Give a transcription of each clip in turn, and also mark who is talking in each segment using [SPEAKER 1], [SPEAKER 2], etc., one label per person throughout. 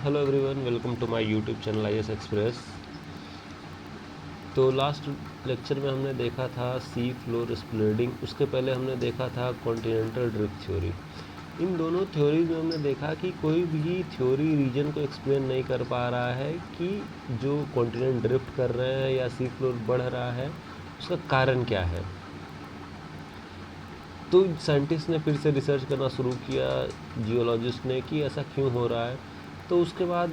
[SPEAKER 1] Hello everyone, welcome to my YouTube channel IS express. तो last lecture में हमने देखा था सी फ्लोर स्प्लिटिंग, उसके पहले हमने देखा था कॉन्टिनेंटल ड्रिफ्ट थ्योरी। इन दोनों थ्योरीज में हमने देखा कि कोई भी थ्योरी रीजन को एक्सप्लेन नहीं कर पा रहा है कि जो कॉन्टिनेंट ड्रिफ्ट कर रहे हैं या सी फ्लोर बढ़ रहा है उसका कारण क्या है। तो साइंटिस्ट ने फिर से रिसर्च करना शुरू किया, जियोलॉजिस्ट ने, कि ऐसा क्यों हो रहा है। तो उसके बाद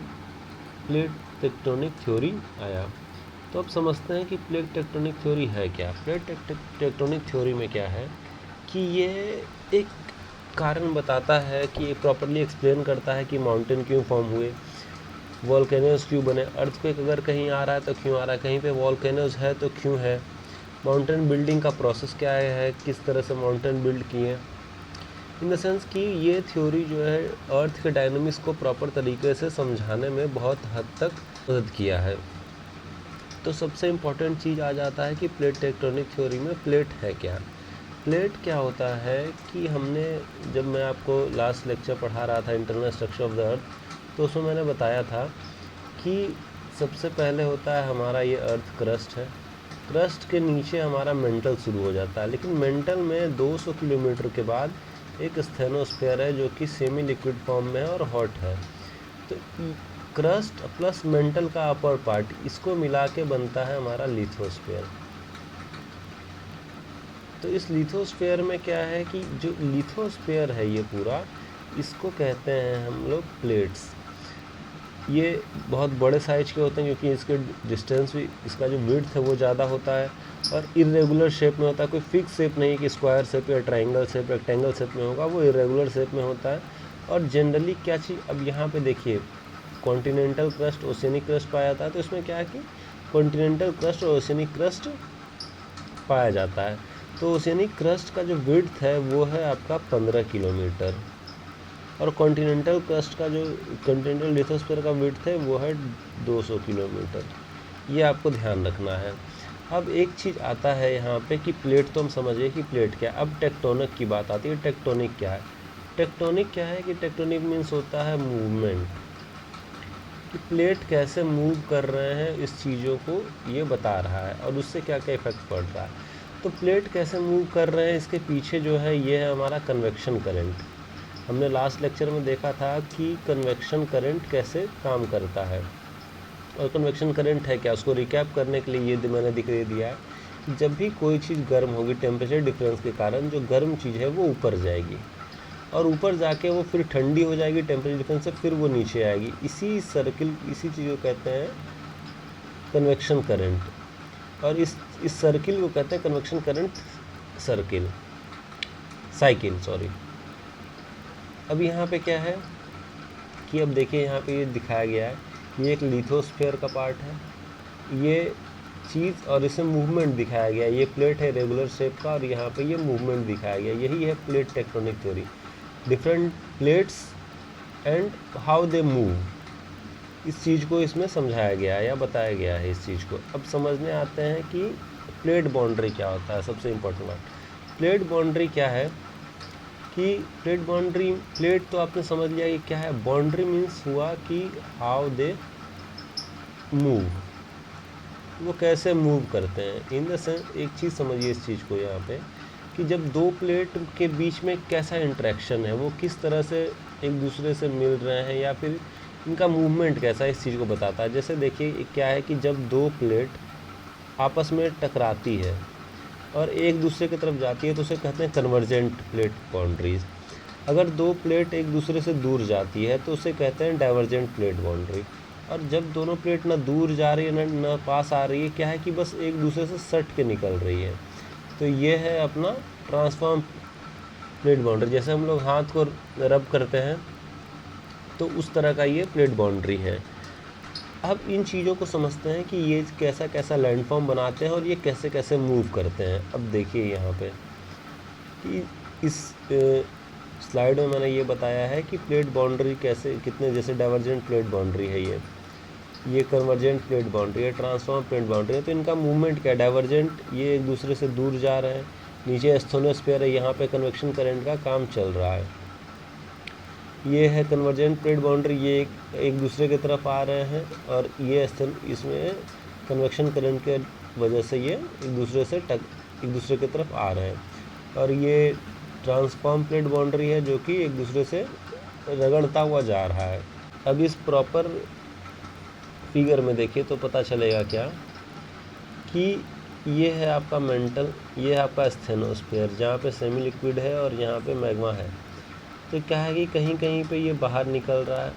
[SPEAKER 1] प्लेट टेक्टोनिक थ्योरी आया। तो अब समझते हैं कि प्लेट टेक्टोनिक थ्योरी है क्या। प्लेट टेक्टोनिक थ्योरी में क्या है कि ये एक कारण बताता है, कि ये प्रॉपरली एक्सप्लेन करता है कि माउंटेन क्यों फॉर्म हुए, वॉल्केनोज क्यों बने, अर्थक्वेक अगर कहीं आ रहा है तो क्यों आ रहा है, कहीं पे वॉल्केनोज है तो क्यों है, माउंटेन बिल्डिंग का प्रोसेस क्या है, किस तरह से माउंटेन बिल्ड किए। इन द सेंस कि ये थ्योरी जो है अर्थ के डायनामिक्स को प्रॉपर तरीके से समझाने में बहुत हद तक मदद किया है। तो सबसे इम्पॉर्टेंट चीज़ आ जाता है कि प्लेट टेक्टोनिक थ्योरी में प्लेट है क्या। प्लेट क्या होता है कि हमने, जब मैं आपको लास्ट लेक्चर पढ़ा रहा था internal structure of the earth, तो उसमें मैंने बताया था कि सबसे पहले होता है हमारा ये अर्थ क्रस्ट है। क्रस्ट के नीचे हमारा मेंटल शुरू हो जाता है, लेकिन मेंटल में 200 किलोमीटर के बाद एक स्थेनोस्फेयर है जो कि सेमी लिक्विड फॉर्म में है और हॉट है। तो क्रस्ट प्लस मेंटल का अपर पार्ट, इसको मिला के बनता है हमारा लिथोस्फेयर। तो इस लिथोस्फेयर में क्या है कि जो लिथोस्फेयर है ये पूरा, इसको कहते हैं हम लोग प्लेट्स। ये बहुत बड़े साइज के होते हैं क्योंकि इसके डिस्टेंस भी, इसका जो विड्थ है वो ज़्यादा होता है, और इरेगुलर शेप में होता है। कोई फिक्स शेप नहीं कि स्क्वायर शेप या ट्रायंगल शेप, रेक्टेंगल शेप में होगा, वो इरेगुलर शेप में होता है। और जनरली क्या चीज़, अब यहाँ पे देखिए, कॉन्टिनेंटल क्रस्ट, ओशियनिक क्रस्ट पाया जाता है। तो इसमें क्या है कि कॉन्टिनेंटल क्रस्ट और ओशियनिक क्रस्ट पाया जाता है। तो ओशियनिक क्रस्ट का जो विड्थ है वो है आपका 15 किलोमीटर, और कॉन्टिनेंटल क्रस्ट का जो कॉन्टिनेंटल लिथोस्फीयर का विड्थ है वो है 200 किलोमीटर। ये आपको ध्यान रखना है। अब एक चीज़ आता है यहाँ पे कि प्लेट, तो हम समझिए कि प्लेट क्या है। अब टेक्टोनिक की बात आती है। टेक्टोनिक क्या है? टेक्टोनिक क्या है कि टेक्टोनिक मीन्स होता है मूवमेंट, कि प्लेट कैसे मूव कर रहे हैं, इस चीज़ों को ये बता रहा है, और उससे क्या क्या इफेक्ट पड़ रहा है। तो प्लेट कैसे मूव कर रहे हैं, इसके पीछे जो है ये है हमारा कन्वेक्शन करंट। हमने लास्ट लेक्चर में देखा था कि कन्वेक्शन करंट कैसे काम करता है, और कन्वेक्शन करंट है क्या, उसको रिकैप करने के लिए ये मैंने दिखा दिया है कि जब भी कोई चीज़ गर्म होगी टेम्परेचर डिफरेंस के कारण, जो गर्म चीज़ है वो ऊपर जाएगी, और ऊपर जाके वो फिर ठंडी हो जाएगी टेम्परेचर डिफरेंस से, फिर वो नीचे आएगी। इसी सर्किल, इसी चीज़ को कहते हैं कन्वेक्शन करंट, और इस सर्किल को कहते हैं convection current circle, cycle, sorry. अब यहाँ पे क्या है कि अब देखिए यहाँ पे ये दिखाया गया है, ये एक लिथोस्फेयर का पार्ट है, ये चीज़, और इसे मूवमेंट दिखाया गया है। ये प्लेट है रेगुलर शेप का, और यहाँ पे ये मूवमेंट दिखाया गया। यही है plate tectonic theory, different plates and how they move. इस चीज़ को इसमें समझाया गया है या बताया गया है इस चीज़ को। अब समझने आते हैं कि प्लेट बाउंड्री क्या होता है। सबसे इम्पोर्टेंट बात, प्लेट बाउंड्री क्या है कि प्लेट बाउंड्री, प्लेट तो आपने समझ लिया कि क्या है। बाउंड्री मीन्स हुआ कि हाउ दे मूव, वो कैसे मूव करते हैं। इन द सेंस, एक चीज़ समझिए इस चीज़ को यहाँ पे, कि जब दो प्लेट के बीच में कैसा इंटरेक्शन है, वो किस तरह से एक दूसरे से मिल रहे हैं, या फिर इनका मूवमेंट कैसा है, इस चीज़ को बताता है। जैसे देखिए क्या है कि जब दो प्लेट आपस में टकराती है और एक दूसरे की तरफ जाती है तो उसे कहते हैं कन्वर्जेंट प्लेट बाउंड्रीज। अगर दो प्लेट एक दूसरे से दूर जाती है तो उसे कहते हैं डाइवर्जेंट प्लेट बाउंड्री। और जब दोनों प्लेट ना दूर जा रही है ना पास आ रही है, क्या है कि बस एक दूसरे से सट के निकल रही है, तो ये है अपना ट्रांसफॉर्म प्लेट बाउंड्री। जैसे हम लोग हाथ को रब करते हैं तो उस तरह का ये प्लेट बाउंड्री है। अब इन चीज़ों को समझते हैं कि ये कैसा कैसा लैंडफॉर्म बनाते हैं और ये कैसे कैसे मूव करते हैं। अब देखिए यहाँ पे कि इस स्लाइड में मैंने ये बताया है कि प्लेट बाउंड्री कैसे, कितने, जैसे डाइवर्जेंट प्लेट बाउंड्री है, ये कन्वर्जेंट प्लेट बाउंड्री है, ट्रांसफॉर्म प्लेट बाउंड्री है। तो इनका मूवमेंट क्या है, डाइवर्जेंट, ये एक दूसरे से दूर जा रहे हैं, नीचे एस्थोनोस्फीयर है, यहाँ पे कन्वेक्शन करंट का काम चल रहा है। ये है कन्वर्जेंट प्लेट बाउंड्री, ये एक दूसरे की तरफ आ रहे हैं और ये इसमें कन्वेक्शन करंट के वजह से ये एक दूसरे की तरफ आ रहे हैं। और ये ट्रांसफॉर्म प्लेट बाउंड्री है जो कि एक दूसरे से रगड़ता हुआ जा रहा है। अब इस प्रॉपर फिगर में देखिए तो पता चलेगा क्या कि ये है आपका ये है आपका स्टेनोस्फीयर जहाँ पे सेमी लिक्विड है और यहाँ पे मैग्मा है। तो क्या है कि कहीं कहीं पे ये बाहर निकल रहा है,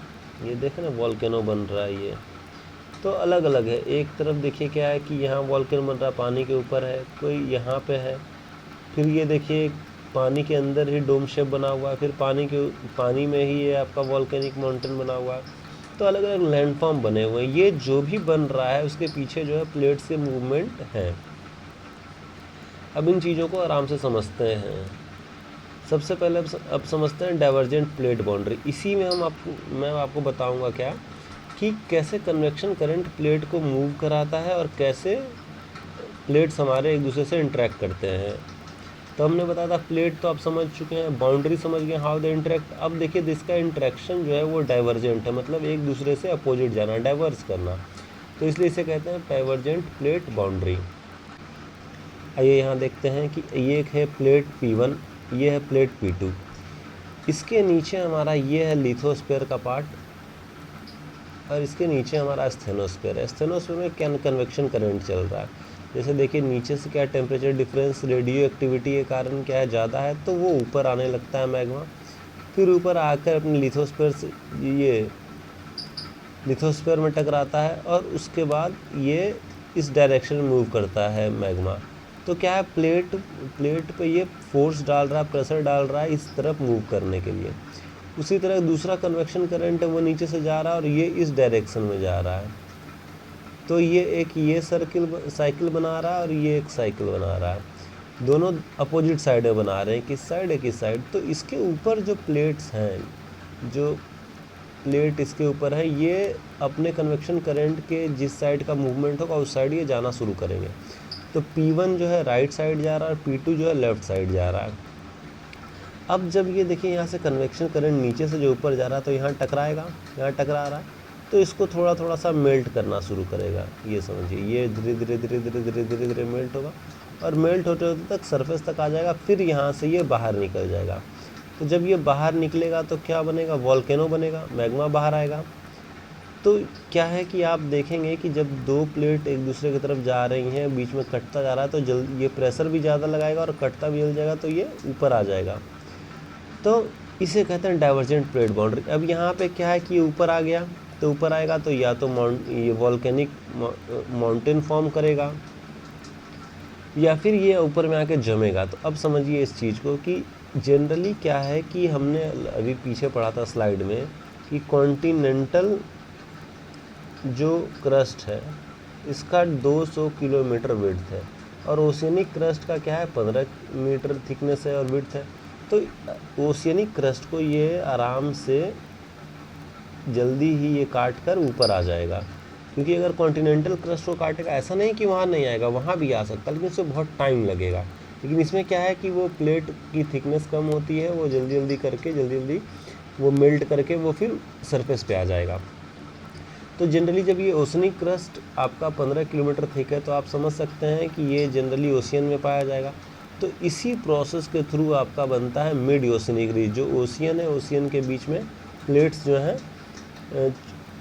[SPEAKER 1] ये देखें ना वॉल्केनो बन रहा है। ये तो अलग अलग है, एक तरफ देखिए क्या है कि यहाँ वॉल्केनो बन रहा है, पानी के ऊपर है, कोई यहाँ पे है, फिर ये देखिए पानी के अंदर ही डोम शेप बना हुआ है, फिर पानी में ही ये आपका वॉल्केनिक माउंटेन बना हुआ है। तो अलग अलग लैंडफॉर्म बने हुए हैं। ये जो भी बन रहा है उसके पीछे जो है प्लेट्स के मूवमेंट है। अब इन चीज़ों को आराम से समझते हैं। सबसे पहले अब समझते हैं डाइवर्जेंट प्लेट बाउंड्री। इसी में मैं आपको बताऊंगा क्या कि कैसे कन्वेक्शन करंट प्लेट को मूव कराता है और कैसे प्लेट्स हमारे एक दूसरे से इंटरेक्ट करते हैं। तो हमने बताया था प्लेट तो आप समझ चुके हैं, बाउंड्री समझ गए, हाउ दे इंटरेक्ट। अब देखिए इसका इंटरेक्शन जो है वो डाइवर्जेंट है, मतलब एक दूसरे से अपोजिट जाना, डाइवर्स करना। तो इसलिए इसे कहते हैं डाइवर्जेंट प्लेट बाउंड्री। आइए यहाँ देखते हैं कि ये एक है प्लेट P1, ये है प्लेट P2। इसके नीचे हमारा ये है लिथोस्फीयर का पार्ट और इसके नीचे हमारा स्टेनोस्फीयर है। स्टेनोस्फीयर में क्या कन्वेक्शन करंट चल रहा है। जैसे देखिए नीचे से क्या टेम्परेचर डिफरेंस रेडियो एक्टिविटी के कारण क्या है ज़्यादा है, तो वो ऊपर आने लगता है मैग्मा, फिर ऊपर आकर अपने लिथोस्फीयर में टकराता है और उसके बाद ये इस डायरेक्शन में मूव करता है मैग्मा। तो क्या है प्लेट पे ये फोर्स डाल रहा है, प्रेशर डाल रहा है इस तरफ मूव करने के लिए। उसी तरह दूसरा कन्वेक्शन करंट है वो नीचे से जा रहा है और ये इस डायरेक्शन में जा रहा है। तो ये साइकिल बना रहा है और ये एक साइकिल बना रहा है। दोनों अपोजिट साइडें बना रहे हैं, किस साइड है किस साइड। तो इसके ऊपर जो प्लेट्स हैं, जो प्लेट इसके ऊपर है, ये अपने कन्वेक्शन करंट के जिस साइड का मूवमेंट होगा उस साइड ये जाना शुरू करेंगे। तो P1 जो है राइट साइड जा रहा है और P2 जो है लेफ़्ट साइड जा रहा है। अब जब ये देखिए यहाँ से कन्वेक्शन करंट नीचे से जो ऊपर जा रहा है तो यहाँ टकराएगा, यहाँ टकरा रहा है, तो इसको थोड़ा थोड़ा सा मेल्ट करना शुरू करेगा। ये समझिए ये धीरे धीरे मेल्ट होगा और मेल्ट होते होते तक सरफेस तक आ जाएगा, फिर यहाँ से ये बाहर निकल जाएगा। तो जब ये बाहर निकलेगा तो क्या बनेगा, वॉल्केनो बनेगा, मैग्मा बाहर आएगा। तो क्या है कि आप देखेंगे कि जब दो प्लेट एक दूसरे की तरफ जा रही हैं, बीच में कटता जा रहा है, तो ये प्रेशर भी ज़्यादा लगाएगा और कटता भी जल जाएगा, तो ये ऊपर आ जाएगा। तो इसे कहते हैं डाइवर्जेंट प्लेट बाउंड्री। अब यहाँ पे क्या है कि ये ऊपर आ गया, तो ऊपर आएगा तो या तो ये वॉल्केनिक माउंटेन फॉर्म करेगा या फिर ये ऊपर में आके जमेगा। तो अब समझिए इस चीज़ को कि जनरली क्या है कि हमने अभी पीछे पढ़ा था स्लाइड में कि कॉन्टिनेंटल जो क्रस्ट है इसका 200 किलोमीटर विड्थ है और ओशियनिक क्रस्ट का क्या है 15 मीटर थिकनेस है और विड्थ है। तो ओशियनिक क्रस्ट को ये आराम से जल्दी ही ये काट कर ऊपर आ जाएगा, क्योंकि अगर कॉन्टिनेंटल क्रस्ट को काटेगा, ऐसा नहीं कि वहाँ नहीं आएगा, वहाँ भी आ सकता है, लेकिन उससे बहुत टाइम लगेगा। लेकिन इसमें क्या है कि वो प्लेट की थिकनेस कम होती है, वो जल्दी वो मेल्ट करके वो फिर सरफेस पे आ जाएगा। तो जनरली जब ये ओशनिक क्रस्ट आपका 15 किलोमीटर थिक है तो आप समझ सकते हैं कि ये जनरली ओशियन में पाया जाएगा। तो इसी प्रोसेस के थ्रू आपका बनता है मिड ओशियनिक रिज। जो ओशियन है, ओशियन के बीच में प्लेट्स जो हैं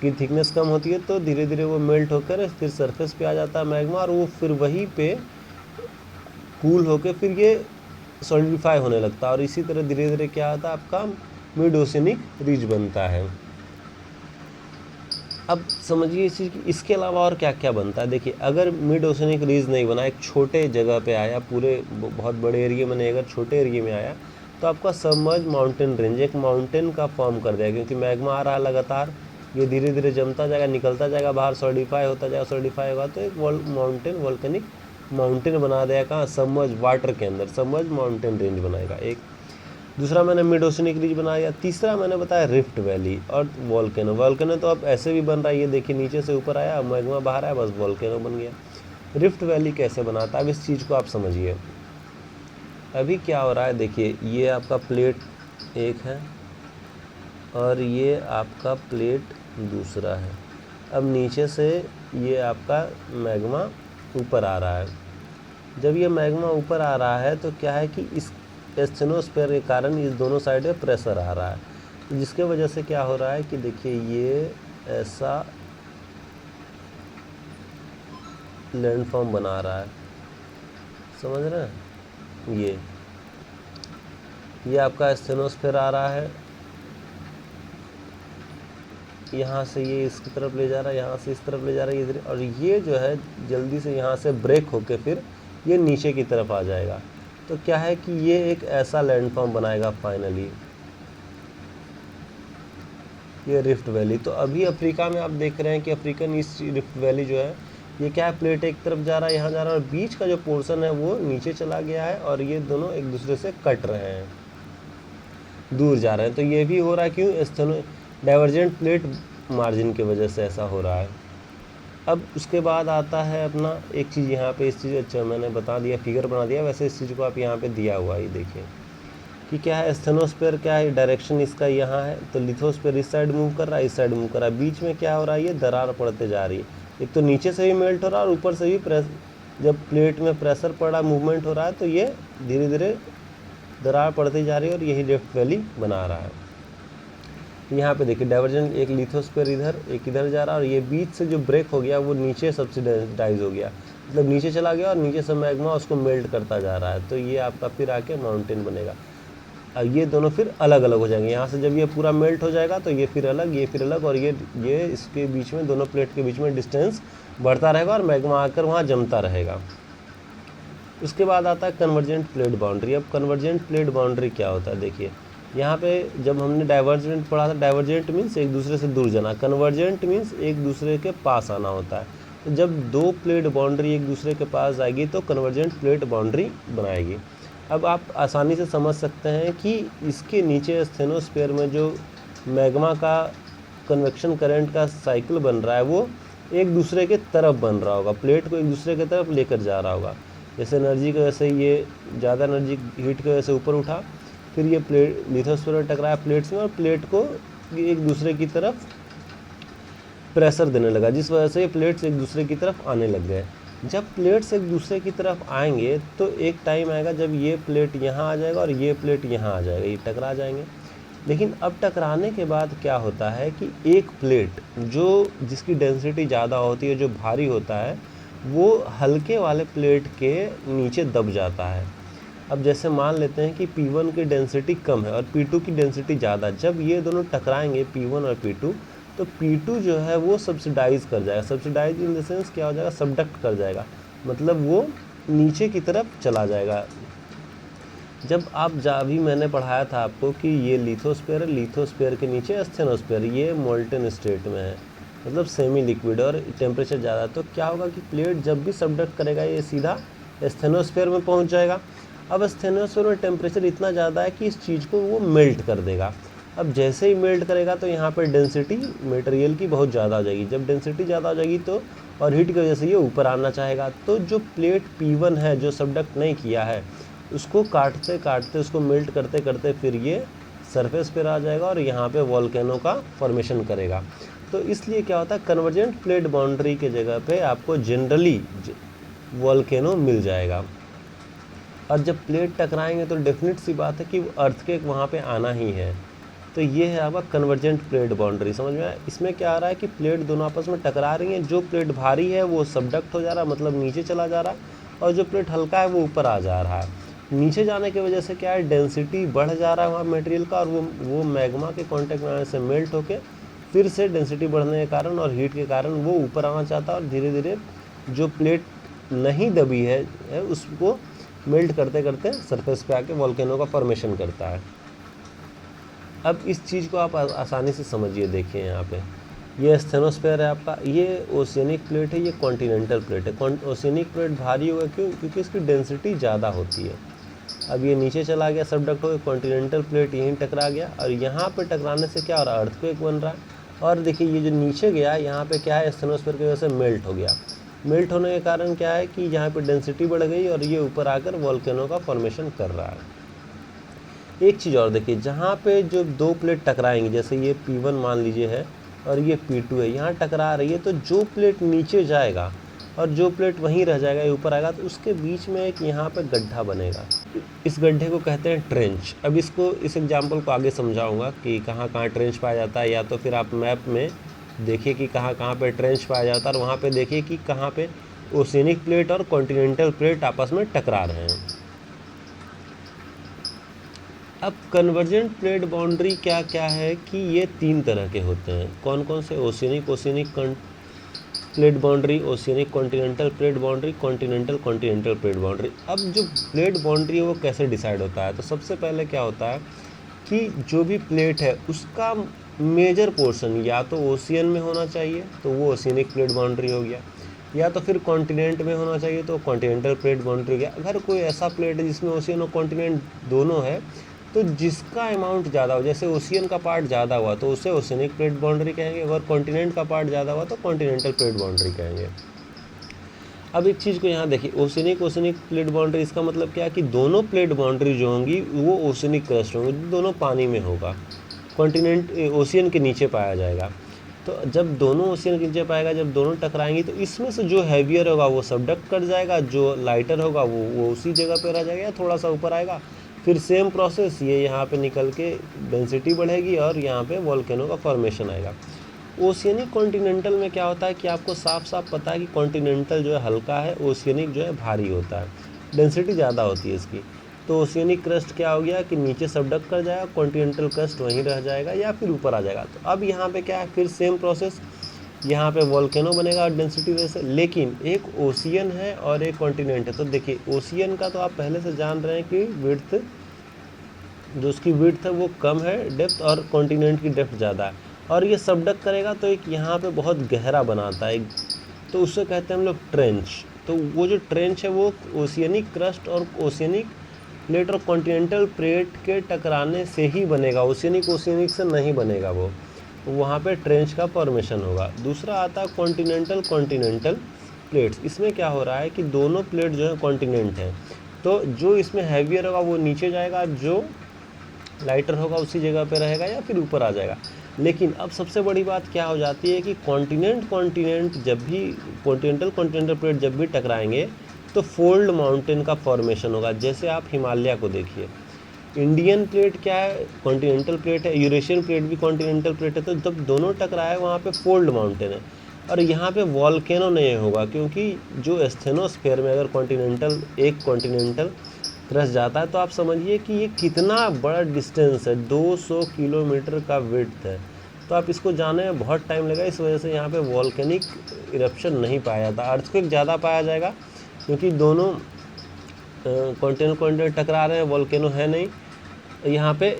[SPEAKER 1] की थिकनेस कम होती है, तो धीरे धीरे वो मेल्ट होकर फिर सरफेस पे आ जाता है मैग्मा और वो फिर वहीं पे कूल होकर फिर ये सॉलिडिफाई होने लगता है और इसी तरह धीरे धीरे क्या होता है आपका मिड ओशियनिक रिज बनता है। अब समझिए इस चीज़ की इसके अलावा और क्या क्या बनता है। देखिए अगर मिड ओशियनिक रिज नहीं बना, एक छोटे जगह पे आया, पूरे बहुत बड़े एरिया में नहीं, अगर छोटे एरिया में आया तो आपका सबमर्ज माउंटेन रेंज एक माउंटेन का फॉर्म कर देगा, क्योंकि मैग्मा आ रहा है लगातार, ये धीरे धीरे जमता जाएगा, निकलता जाएगा बाहर, सॉलिडिफाई होता जाएगा, सॉलिडिफाई होगा तो एक वॉल्केनिक माउंटेन बना देगा। कहाँ, सबमर्ज वाटर के अंदर सबमर्ज माउंटेन रेंज बनाएगा। एक दूसरा मैंने मिड ओशियनिक रिज बनाया। तीसरा मैंने बताया रिफ्ट वैली और वॉल्केनो तो अब ऐसे भी बन रहा है, ये देखिए नीचे से ऊपर आया, मैग्मा बाहर आया, बस वॉल्केनो बन गया। रिफ्ट वैली कैसे बनाता है, अब इस चीज़ को आप समझिए। अभी क्या हो रहा है, देखिए ये आपका प्लेट एक है, और ये आपका प्लेट दूसरा है। अब नीचे से ये आपका मैग्मा ऊपर आ रहा है। जब ये मैग्मा ऊपर आ रहा है तो क्या है कि इस एस्थेनोस्फीयर के कारण इस दोनों साइड में प्रेशर आ रहा है, तो जिसके वजह से क्या हो रहा है कि देखिए ये ऐसा लैंडफॉर्म बना रहा है, समझ रहे हैं। ये आपका एस्थेनोस्फीयर आ रहा है, यहाँ से ये इसकी तरफ ले जा रहा है, यहाँ से इस तरफ ले जा रहा है ये, और ये जो है जल्दी से यहाँ से ब्रेक होके फिर ये नीचे की तरफ आ जाएगा। तो क्या है कि ये एक ऐसा लैंडफॉर्म बनाएगा फाइनली, ये रिफ्ट वैली। तो अभी अफ्रीका में आप देख रहे हैं कि अफ्रीकन ईस्ट रिफ्ट वैली जो है ये क्या है, प्लेट एक तरफ जा रहा है, यहाँ जा रहा है, और बीच का जो पोर्शन है वो नीचे चला गया है, और ये दोनों एक दूसरे से कट रहे हैं, दूर जा रहे हैं। तो ये भी हो रहा है क्यों, डाइवर्जेंट प्लेट मार्जिन की वजह से ऐसा हो रहा है। अब उसके बाद आता है अपना एक चीज़ यहाँ पे, इस चीज़ अच्छा मैंने बता दिया, फिगर बना दिया, वैसे इस चीज़ को आप यहाँ पे दिया हुआ ही देखिए कि क्या है, एस्थेनोस्फीयर क्या है, डायरेक्शन इसका यहाँ है, तो लिथोस्फीयर इस साइड मूव कर रहा है, इस साइड मूव कर रहा है, बीच में क्या हो रहा है, ये दरार पड़ते जा रही है। एक तो नीचे से भी मेल्ट हो रहा है और ऊपर से भी जब प्लेट में प्रेशर पड़ रहा है, मूवमेंट हो रहा है, तो ये धीरे धीरे दरार पड़ती जा रही है और यही रिफ्ट वैली बना रहा है। यहाँ पे देखिए डाइवर्जेंट, एक लिथोस्फीयर इधर एक इधर जा रहा है, और ये बीच से जो ब्रेक हो गया वो नीचे सब्सिडाइज हो गया, मतलब नीचे चला गया और नीचे से मैग्मा उसको मेल्ट करता जा रहा है। तो ये आपका फिर आके माउंटेन बनेगा। अब ये दोनों फिर अलग अलग हो जाएंगे, यहाँ से जब ये पूरा मेल्ट हो जाएगा तो ये फिर अलग, ये फिर अलग, और ये इसके बीच में, दोनों प्लेट के बीच में डिस्टेंस बढ़ता रहेगा और मैग्मा आकर वहाँ जमता रहेगा। उसके बाद आता है कन्वर्जेंट प्लेट बाउंड्री। अब कन्वर्जेंट प्लेट बाउंड्री क्या होता है, देखिए यहाँ पे जब हमने डाइवर्जेंट पढ़ा था, डाइवर्जेंट मीन्स एक दूसरे से दूर जाना, कन्वर्जेंट मीन्स एक दूसरे के पास आना होता है। तो जब दो प्लेट बाउंड्री एक दूसरे के पास आएगी तो कन्वर्जेंट प्लेट बाउंड्री बनाएगी। अब आप आसानी से समझ सकते हैं कि इसके नीचे एस्थेनोस्फीयर में जो मैग्मा का कन्वेक्शन करंट का साइकिल बन रहा है वो एक दूसरे के तरफ बन रहा होगा, प्लेट को एक दूसरे के तरफ लेकर जा रहा होगा। जैसे एनर्जी की वजह से ये ज़्यादा एनर्जी हीट की वजह से ऊपर उठा, फिर ये प्लेट लिथोस्फीयर में टकराया प्लेट्स में, और प्लेट को एक दूसरे की तरफ प्रेशर देने लगा, जिस वजह से ये प्लेट्स एक दूसरे की तरफ आने लग गए। जब प्लेट्स एक दूसरे की तरफ आएंगे तो एक टाइम आएगा जब ये प्लेट यहाँ आ जाएगा और ये प्लेट यहाँ आ जाएगा, ये टकरा जाएंगे। लेकिन अब टकराने के बाद क्या होता है कि एक प्लेट जिसकी डेंसिटी ज़्यादा होती है, जो भारी होता है, वो हल्के वाले प्लेट के नीचे दब जाता है। अब जैसे मान लेते हैं कि P1 की डेंसिटी कम है और P2 की डेंसिटी ज़्यादा, जब ये दोनों टकराएंगे P1 और P2, तो P2 जो है वो सब्सिडाइज कर जाएगा। सब्सिडाइज इन द सेंस क्या हो जाएगा, सबडक्ट कर जाएगा, मतलब वो नीचे की तरफ चला जाएगा। जब आप अभी मैंने पढ़ाया था आपको कि ये लिथोस्फीयर है, लिथोस्फीयर के नीचे एस्थेनोस्फीयर, ये मोल्टन स्टेट में है, मतलब सेमी लिक्विड और टेम्परेचर ज़्यादा। तो क्या होगा कि प्लेट जब भी सबडक्ट करेगा ये सीधा एस्थेनोस्फीयर में पहुंच जाएगा। अब एस्थेनोस्फीयर में टेम्परेचर इतना ज़्यादा है कि इस चीज़ को वो मेल्ट कर देगा। अब जैसे ही मेल्ट करेगा तो यहाँ पर डेंसिटी मटेरियल की बहुत ज़्यादा हो जाएगी। जब डेंसिटी ज़्यादा हो जाएगी तो और हीट की वजह से ये ऊपर आना चाहेगा, तो जो प्लेट P1 है जो सबडक्ट नहीं किया है, उसको काटते काटते उसको मेल्ट करते करते फिर ये सरफेस पर आ जाएगा और यहाँ पे वॉल्केनो का फॉर्मेशन करेगा। तो इसलिए क्या होता है, कन्वर्जेंट प्लेट बाउंड्री के जगह पे आपको जनरली वॉल्केनो मिल जाएगा। और जब प्लेट टकराएंगे तो डेफिनेट सी बात है कि अर्थक्वेक वहाँ पे आना ही है। तो ये है आपका कन्वर्जेंट प्लेट बाउंड्री, समझ में आया। इसमें क्या आ रहा है कि प्लेट दोनों आपस में टकरा रही हैं, जो प्लेट भारी है वो सबडक्ट हो जा रहा है, मतलब नीचे चला जा रहा है, और जो प्लेट हल्का है वो ऊपर आ जा रहा है। नीचे जाने की वजह से क्या है, डेंसिटी बढ़ जा रहा है वहाँ मटेरियल का, और वो मैग्मा के कांटेक्ट में आने से मेल्ट होके फिर से डेंसिटी बढ़ने के कारण और हीट के कारण वो ऊपर आना चाहता है, और धीरे धीरे जो प्लेट नहीं दबी है उसको मेल्ट करते करते सरफेस पे आके वॉल्केनो का फॉर्मेशन करता है। अब इस चीज़ को आप आसानी से समझिए, देखिए यहाँ पे ये एस्थेनोस्फीयर है आपका, ये ओशियनिक प्लेट है, ये कॉन्टिनेंटल प्लेट है। ओशियनिक प्लेट भारी होगा क्यों, क्योंकि इसकी डेंसिटी ज़्यादा होती है। अब ये नीचे चला गया सबडक्ट हो गया, कॉन्टिनेंटल प्लेट यहीं टकरा गया, और यहाँ पे टकराने से क्या हो रहा है, अर्थक्वेक बन रहा है। और देखिए ये जो नीचे गया यहाँ पे क्या है, एस्थेनोस्फीयर की वजह से मेल्ट हो गया। मेल्ट होने के कारण क्या है कि यहाँ पे डेंसिटी बढ़ गई और ये ऊपर आकर वॉल्केनो का फॉर्मेशन कर रहा है। एक चीज़ और देखिए, जहाँ पे जो दो प्लेट टकराएंगी, जैसे ये P1 मान लीजिए है और ये P2 है, यहाँ टकरा रही है, तो जो प्लेट नीचे जाएगा और जो प्लेट वहीं रह जाएगा, ऊपर आएगा, तो उसके बीच में एक यहाँ पे गड्ढा बनेगा। इस गड्ढे को कहते हैं ट्रेंच। अब इस एग्जाम्पल को आगे समझाऊंगा कि कहाँ कहाँ ट्रेंच पाया जाता है, या तो फिर आप मैप में देखिए कि कहाँ कहाँ पे ट्रेंच पाया जाता है, और वहाँ पे देखिए कि कहाँ पे ओशियनिक प्लेट और कॉन्टिनेंटल प्लेट आपस में टकरा रहे हैं। अब कन्वर्जेंट प्लेट बाउंड्री क्या क्या है कि ये 3 तरह के होते हैं। कौन कौन से? Oceanic plate boundary, oceanic continental plate boundary, continental plate boundary. अब जो प्लेट बाउंड्री है वो कैसे डिसाइड होता है? तो सबसे पहले क्या होता है कि जो भी प्लेट है उसका मेजर पोर्शन या तो ओशियन में होना चाहिए, तो वो ओशियनिक प्लेट बाउंड्री हो गया, या तो फिर कॉन्टिनेंट में होना चाहिए, तो कॉन्टिनेंटल प्लेट बाउंड्री हो गया। अगर कोई ऐसा प्लेट है जिसमें ओशियन और कॉन्टिनेंट दोनों है, तो जिसका अमाउंट ज़्यादा हो, जैसे ओशियन का पार्ट ज़्यादा हुआ तो उसे ओशियनिक प्लेट बाउंड्री कहेंगे, अगर कॉन्टिनेंट का पार्ट ज़्यादा हुआ तो कॉन्टिनेंटल प्लेट बाउंड्री कहेंगे। अब एक चीज़ को यहाँ देखिए, ओशियनिक प्लेट बाउंड्री, इसका मतलब क्या है कि दोनों प्लेट बाउंड्री जो होंगी वो ओशियनिक क्रस्ट होंगी, दोनों पानी में होगा, कॉन्टिनेंट ओशियन के नीचे पाया जाएगा। तो जब दोनों ओशियन के नीचे पाएगा, जब दोनों टकराएंगी, तो इसमें से जो हैवियर होगा वो सबडक्ट कर जाएगा, जो लाइटर होगा वो उसी जगह पे रह जाएगा या थोड़ा सा ऊपर आएगा। फिर सेम प्रोसेस, ये यहाँ पे निकल के डेंसिटी बढ़ेगी और यहाँ पे वॉल्केनो का फॉर्मेशन आएगा। ओशियनिक कॉन्टिनेंटल में क्या होता है कि आपको साफ साफ पता है कि कॉन्टिनेंटल जो है हल्का है, ओशियनिक जो है भारी होता है, डेंसिटी ज़्यादा होती है इसकी। तो ओशियनिक क्रस्ट क्या हो गया कि नीचे सबडक्ट कर जाएगा, कॉन्टिनेंटल क्रस्ट वहीं रह जाएगा या फिर ऊपर आ जाएगा। तो अब यहाँ पे क्या है, फिर सेम प्रोसेस, यहाँ पे वॉल्केनो बनेगा डेंसिटी वजह से, लेकिन एक ओशियन है और एक कॉन्टिनेंट है। तो देखिए, ओशियन का तो आप पहले से जान रहे हैं कि विड्थ, जो उसकी विड्थ है वो कम है डेप्थ, और कॉन्टिनेंट की डेप्थ ज़्यादा है, और ये सबडक्ट करेगा तो एक यहाँ पे बहुत गहरा बनाता है, तो उससे कहते हैं हम लोग ट्रेंच। तो वो जो ट्रेंच है वो ओशियनिक क्रस्ट और ओशियनिक प्लेट और कॉन्टिनेंटल प्लेट के टकराने से ही बनेगा, ओशियनिक से नहीं बनेगा वो, वहाँ पे ट्रेंच का फॉर्मेशन होगा। दूसरा आता है कॉन्टिनेंटल प्लेट्स। इसमें क्या हो रहा है कि दोनों प्लेट जो है कॉन्टिनेंट है, तो जो इसमें हैवियर होगा वो नीचे जाएगा, जो लाइटर होगा उसी जगह पे रहेगा या फिर ऊपर आ जाएगा। लेकिन अब सबसे बड़ी बात क्या हो जाती है कि कॉन्टिनेंट जब भी कॉन्टिनेंटल प्लेट जब भी टकराएंगे तो फोल्ड माउंटेन का फॉर्मेशन होगा। जैसे आप हिमालय को देखिए, इंडियन प्लेट क्या है, कॉन्टिनेंटल प्लेट है, यूरेशियन प्लेट भी कॉन्टिनेंटल प्लेट है, तो जब दोनों टकराए वहाँ पे फोल्ड माउंटेन है, और यहाँ पे वॉल्केनो नहीं होगा, क्योंकि जो स्टेनोस्फेयर में अगर एक कॉन्टिनेंटल क्रस्ट जाता है तो आप समझिए कि ये कितना बड़ा डिस्टेंस है, 200 किलोमीटर का विड्थ है। तो आप इसको जाने में बहुत टाइम लगेगा, इस वजह से यहाँ पे वॉल्केनिक इरप्शन नहीं पाया जाता। अर्थक्वेक ज़्यादा पाया जाएगा क्योंकि दोनों कॉन्टिनेंट टकरा रहे हैं, वॉल्केनो है नहीं, यहाँ पे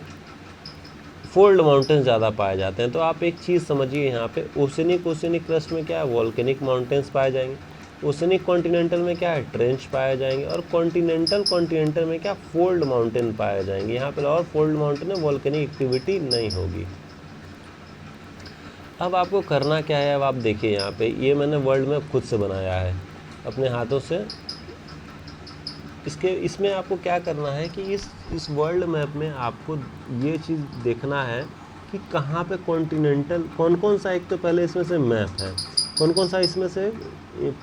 [SPEAKER 1] फोल्ड माउंटेन ज़्यादा पाए जाते हैं। तो आप एक चीज़ समझिए, यहाँ पे ओशियनिक क्रस्ट में क्या है, वॉल्केनिक माउंटेन्स पाए जाएंगे, ओशियनिक कॉन्टिनेंटल में क्या है, ट्रेंच पाए जाएंगे, और कॉन्टिनेंटल में क्या, फोल्ड माउंटेन पाए जाएंगे। यहाँ पे और फोल्ड माउंटेन में वॉल्केनिक एक्टिविटी नहीं होगी। अब आपको करना क्या है, अब आप देखिए यहाँ पे, ये मैंने वर्ल्ड मैप खुद से बनाया है अपने हाथों से। इसमें आपको क्या करना है कि इस वर्ल्ड मैप में आपको ये चीज़ देखना है कि कहाँ पे कॉन्टिनेंटल कौन सा, एक तो पहले इसमें से मैप है, कौन सा इसमें से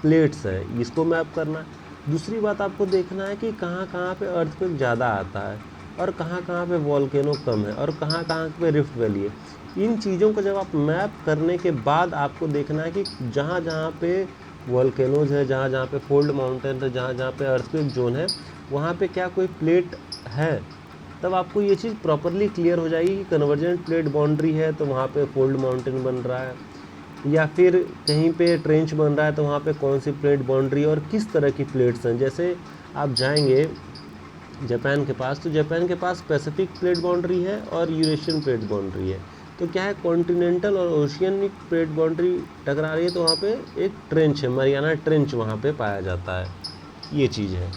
[SPEAKER 1] प्लेट्स है, इसको मैप करना है। दूसरी बात आपको देखना है कि कहाँ कहाँ पे अर्थक्वेक ज़्यादा आता है और कहाँ कहाँ पे वॉल्केनो कम है और कहाँ कहाँ पे रिफ्ट वैली है। इन चीज़ों को जब आप मैप करने के बाद आपको देखना है कि जहाँ जहाँ पे वॉल्केनोज है, जहाँ जहाँ पे फोल्ड माउंटेन है, जहाँ जहाँ पे अर्थक्वेक जोन है, वहाँ पे क्या कोई प्लेट है। तब आपको ये चीज़ प्रॉपरली क्लियर हो जाएगी कि कन्वर्जेंट प्लेट बाउंड्री है तो वहाँ पे फोल्ड माउंटेन बन रहा है, या फिर कहीं पे ट्रेंच बन रहा है तो वहाँ पे कौन सी प्लेट बाउंड्री और किस तरह की प्लेट्स हैं। जैसे आप जाएंगे जापान के पास, तो जापान के पास पैसिफिक प्लेट बाउंड्री है और यूरेशियन प्लेट बाउंड्री है। तो क्या है, कॉन्टिनेंटल और ओशियनिक प्लेट बाउंड्री टकरा रही है तो वहाँ पे एक ट्रेंच है, मरियाना ट्रेंच वहाँ पे पाया जाता है। ये चीज़ है,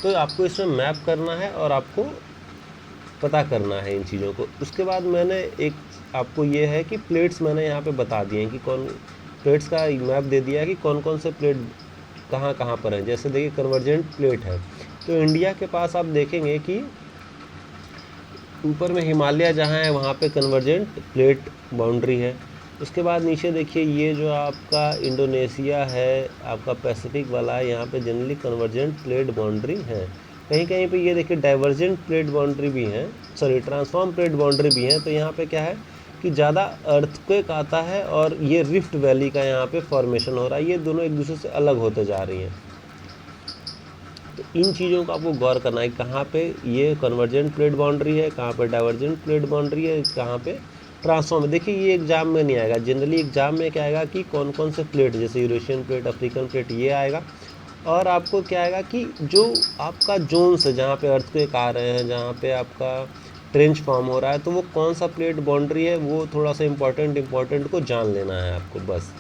[SPEAKER 1] तो आपको इसमें मैप करना है और आपको पता करना है इन चीज़ों को। उसके बाद मैंने एक आपको ये है कि प्लेट्स मैंने यहाँ पे बता दिए हैं कि कौन प्लेट्स का मैप दे दिया है कि कौन कौन से प्लेट कहाँ कहाँ पर हैं। जैसे देखिए कन्वर्जेंट प्लेट है तो इंडिया के पास आप देखेंगे कि ऊपर में हिमालय जहाँ है वहाँ पे कन्वर्जेंट प्लेट बाउंड्री है। उसके बाद नीचे देखिए ये जो आपका इंडोनेशिया है, आपका पैसिफिक वाला है, यहाँ पे जनरली कन्वर्जेंट प्लेट बाउंड्री है। कहीं कहीं पे ये देखिए डाइवर्जेंट प्लेट बाउंड्री भी है, सॉरी ट्रांसफॉर्म प्लेट बाउंड्री भी है। तो यहाँ पे क्या है कि ज़्यादा अर्थक्वेक आता है और ये रिफ्ट वैली का यहाँ पे फॉर्मेशन हो रहा है। ये दोनों एक दूसरे से अलग होते जा रही हैं। तो इन चीज़ों का आपको गौर करना है, कहाँ पे ये कन्वर्जेंट प्लेट बाउंड्री है, कहाँ पे डाइवर्जेंट प्लेट बाउंड्री है, कहाँ पे ट्रांसफॉर्म है। देखिए ये एग्जाम में नहीं आएगा, जनरली एग्जाम में क्या आएगा कि कौन कौन से प्लेट, जैसे यूरेशियन प्लेट, अफ्रीकन प्लेट, ये आएगा। और आपको क्या आएगा कि जो आपका जोन्स है जहाँ पे अर्थक्वेक आ रहे हैं, जहाँ पे आपका ट्रेंच फॉर्म हो रहा है, तो वो कौन सा प्लेट बाउंड्री है, वो थोड़ा सा इंपॉर्टेंट को जान लेना है आपको बस।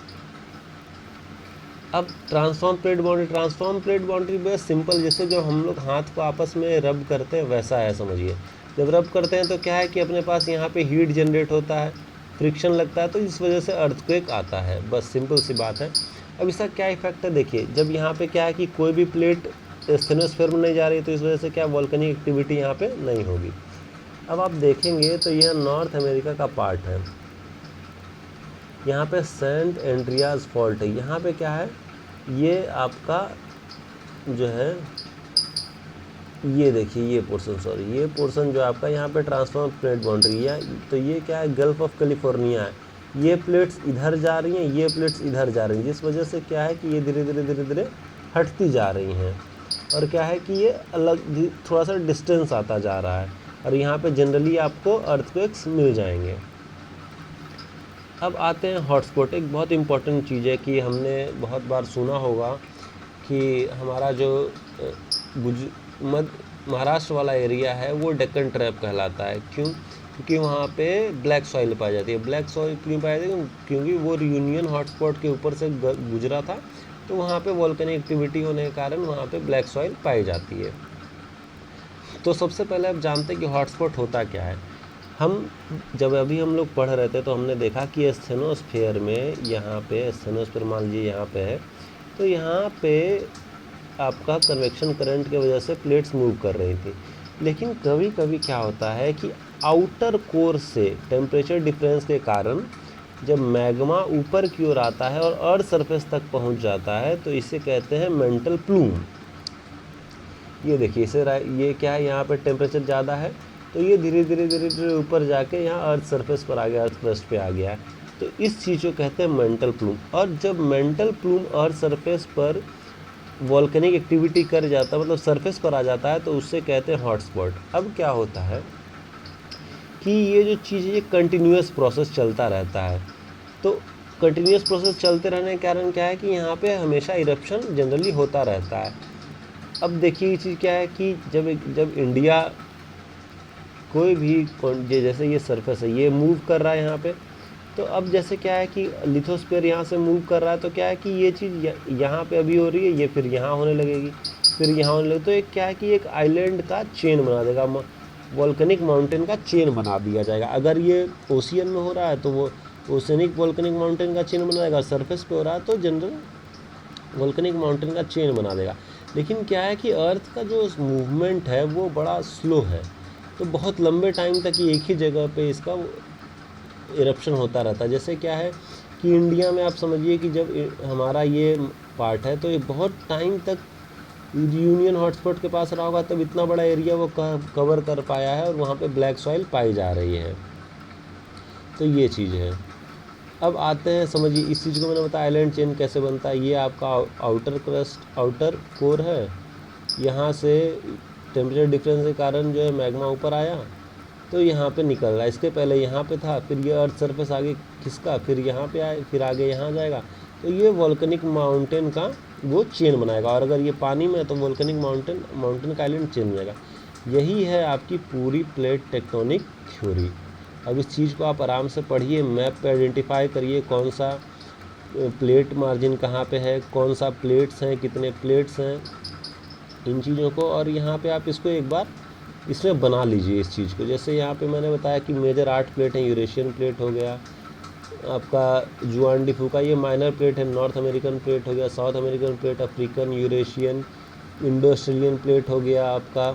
[SPEAKER 1] अब ट्रांसफॉर्म प्लेट बाउंड्री बस सिंपल, जैसे जो हम लोग हाथ को आपस में रब करते हैं वैसा है, समझिए। जब रब करते हैं तो क्या है कि अपने पास यहाँ पे हीट जनरेट होता है, फ्रिक्शन लगता है, तो इस वजह से अर्थक्वेक आता है, बस सिंपल सी बात है। अब इसका क्या इफेक्ट है, देखिए जब यहाँ पे क्या है कि कोई भी प्लेट स्टेनोस्फीयर में नहीं जा रही, तो इस वजह से क्या वोल्केनिक एक्टिविटी यहाँ पे नहीं होगी। अब आप देखेंगे तो यह नॉर्थ अमेरिका का पार्ट है, यहाँ पे सेंट एंड्रियाज फॉल्ट है। यहाँ पे क्या है, ये आपका जो है, ये देखिए ये पोर्शन जो आपका यहाँ पे ट्रांसफॉर्म प्लेट बाउंड्री है। तो ये क्या है, गल्फ ऑफ कैलिफोर्निया है। ये प्लेट्स इधर जा रही हैं, ये प्लेट्स इधर जा रही हैं, जिस वजह से क्या है कि ये धीरे धीरे हटती जा रही हैं। और क्या है कि ये अलग थोड़ा सा डिस्टेंस आता जा रहा है, और यहाँ पे जनरली आपको अर्थक्वेक्स मिल जाएंगे। अब आते हैं हॉटस्पॉट। एक बहुत इम्पॉर्टेंट चीज़ है कि हमने बहुत बार सुना होगा कि हमारा जो महाराष्ट्र वाला एरिया है वो डेक्कन ट्रैप कहलाता है। क्यों? क्योंकि वहाँ पे ब्लैक सॉइल पाई जाती है। ब्लैक सॉइल क्यों पाई जाती है? क्योंकि वो रियूनियन हॉटस्पॉट के ऊपर से गुजरा था, तो वहाँ पे वोल्केनिक एक्टिविटी होने के कारण वहाँ पे ब्लैक सॉइल पाई जाती है। तो सबसे पहले आप जानते हैं कि हॉटस्पॉट होता क्या है। जब अभी हम लोग पढ़ रहे थे तो हमने देखा कि स्टेनोस्फीयर में, यहाँ पे स्टेनोस्फीयर मान लीजिए यहाँ पे है, तो यहाँ पे आपका कन्वेक्शन करंट की वजह से प्लेट्स मूव कर रही थी। लेकिन कभी कभी क्या होता है कि आउटर कोर से टेम्परेचर डिफरेंस के कारण जब मैग्मा ऊपर की ओर आता है और अर्थ सरफेस तक पहुंच जाता है, तो इसे कहते हैं मेंटल प्लूम। ये देखिए ये क्या है, यहाँ पे टेम्परेचर ज़्यादा है, तो ये धीरे धीरे ऊपर जाके यहाँ अर्थ सरफेस पर आ गया, अर्थ क्रस्ट पे आ गया है। तो इस चीज़ को कहते हैं मेंटल प्लूम। और जब मेंटल प्लूम अर्थ सरफेस पर वॉल्केनिक एक्टिविटी कर जाता है, मतलब सरफेस पर आ जाता है, तो उससे कहते हैं हॉटस्पॉट। अब क्या होता है कि ये जो चीज़ है, ये कंटिन्यूस प्रोसेस चलता रहता है। तो कंटिन्यूस प्रोसेस चलते रहने के कारण क्या है कि यहाँ पे हमेशा इरप्शन जनरली होता रहता है। अब देखिए ये चीज़ क्या है कि जब इंडिया कोई भी, जैसे ये सरफेस है, ये मूव कर रहा है यहाँ पे, तो अब जैसे क्या है कि लिथोस्फीयर यहाँ से मूव कर रहा है, तो क्या है कि ये चीज़ यहाँ पे अभी हो रही है, ये फिर यहाँ होने लगेगी, फिर यहाँ होने लगेगी। तो एक क्या है कि एक आइलैंड का चेन बना देगा, वॉल्केनिक माउंटेन का चेन बना दिया जाएगा। अगर ये ओशियन में हो रहा है तो वो ओशियनिक वॉल्केनिक माउंटेन का चेन बना देगा, सरफेस पे हो रहा है तो जनरल वॉल्केनिक माउंटेन का चेन बना देगा। लेकिन क्या है कि अर्थ का जो मूवमेंट है वो बड़ा स्लो है, तो बहुत लंबे टाइम तक एक ही जगह पे इसका इरप्शन होता रहता है। जैसे क्या है कि इंडिया में आप समझिए कि जब हमारा ये पार्ट है, तो ये बहुत टाइम तक यूनियन हॉटस्पॉट के पास रहा होगा, तब इतना बड़ा एरिया वो कवर कर पाया है और वहाँ पे ब्लैक सॉइल पाई जा रही है। तो ये चीज़ है। अब आते हैं, समझिए इस चीज़ को मैंने बताया आइलैंड चेन कैसे बनता है। ये आपका आउटर कोर है, यहाँ से टेम्परेचर डिफरेंस के कारण जो है मैग्मा ऊपर आया, तो यहाँ पे निकल रहा है। इसके पहले यहाँ पे था, फिर ये अर्थ सरफेस आगे खिसका, फिर यहाँ पे आए, फिर आगे यहाँ जाएगा, तो ये वॉल्केनिक माउंटेन का वो चेन बनाएगा। और अगर ये पानी में है तो वॉल्केनिक माउंटेन का आइलैंड चेन बनेगा। यही है आपकी पूरी प्लेट टेक्टोनिक थ्योरी। अब इस चीज़ को आप आराम से पढ़िए, मैप पे आइडेंटिफाई करिए कौन सा प्लेट मार्जिन कहाँ पे है, कौन सा प्लेट्स हैं, कितने प्लेट्स हैं, इन चीज़ों को। और यहाँ पे आप इसको एक बार इसमें बना लीजिए इस चीज़ को। जैसे यहाँ पे मैंने बताया कि मेजर 8 प्लेट हैं। यूरेशियन प्लेट हो गया आपका, जुआन डी फूका, ये माइनर प्लेट है। नॉर्थ अमेरिकन प्लेट हो गया, south American plate, African, Eurasian, Indo Australian plate हो गया आपका,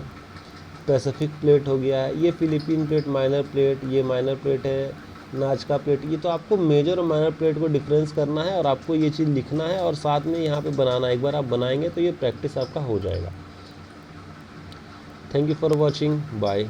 [SPEAKER 1] पैसिफिक प्लेट हो गया है, ये फिलीपीन प्लेट माइनर प्लेट, ये माइनर प्लेट है, नाजका प्लेट। ये तो आपको मेजर और माइनर प्लेट को डिफरेंस करना है और आपको ये चीज़ लिखना है और साथ में यहाँ पे बनाना है। एक बार आप बनाएंगे तो ये प्रैक्टिस आपका हो जाएगा। Thank you for watching, bye.